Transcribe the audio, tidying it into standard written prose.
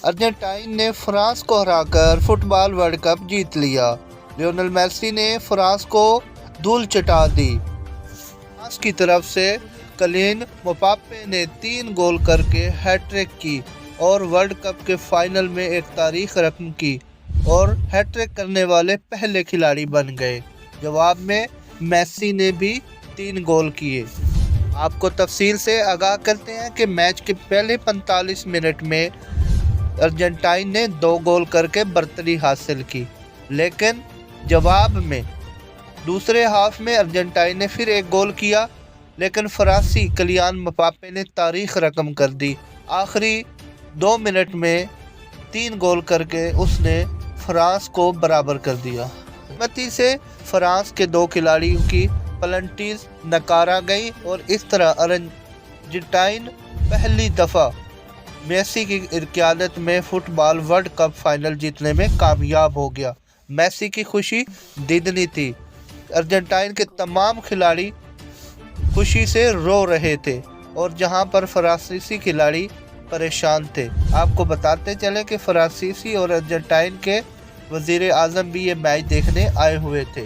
Argentine نے France کو ہرا کر فٹ بال ورلڈ کپ جیت لیا۔ لیونل میسی نے فرانس کو دھول چٹا دی۔ فرانس کی طرف سے کلین مباپے نے 3 گول کر کے ہیٹ ٹرک کی اور ورلڈ کپ کے فائنل میں ایک تاریخ رقم کی اور ہیٹ ٹرک کرنے والے پہلے کھلاڑی بن گئے۔ جواب میں میسی نے بھی 3 گول کیے۔ آپ کو تفصیل سے آگاہ کرتے ہیں کہ میچ کے پہلے 45 منٹ میں ارجنٹائن نے 2 گول کر کے برتری حاصل کی، لیکن جواب میں دوسرے ہاف میں ارجنٹائن نے پھر 1 گول کیا، لیکن فرانسی کلیان مباپے نے تاریخ رقم کر دی۔ آخری 2 منٹ میں 3 گول کر کے اس نے فرانس کو برابر کر دیا۔ بدقسمتی سے فرانس کے 2 کھلاڑیوں کی پلنٹیز نکارا گئی اور اس طرح ارجنٹائن پہلی دفعہ میسی کی قیادت میں فٹ بال ورلڈ کپ فائنل جیتنے میں کامیاب ہو گیا۔ میسی کی خوشی دیدنی تھی۔ ارجنٹائن کے تمام کھلاڑی خوشی سے رو رہے تھے اور جہاں پر فرانسیسی کھلاڑی پریشان تھے۔ آپ کو بتاتے چلیں کہ فرانسیسی اور ارجنٹائن کے وزیر اعظم بھی یہ میچ دیکھنے آئے ہوئے تھے۔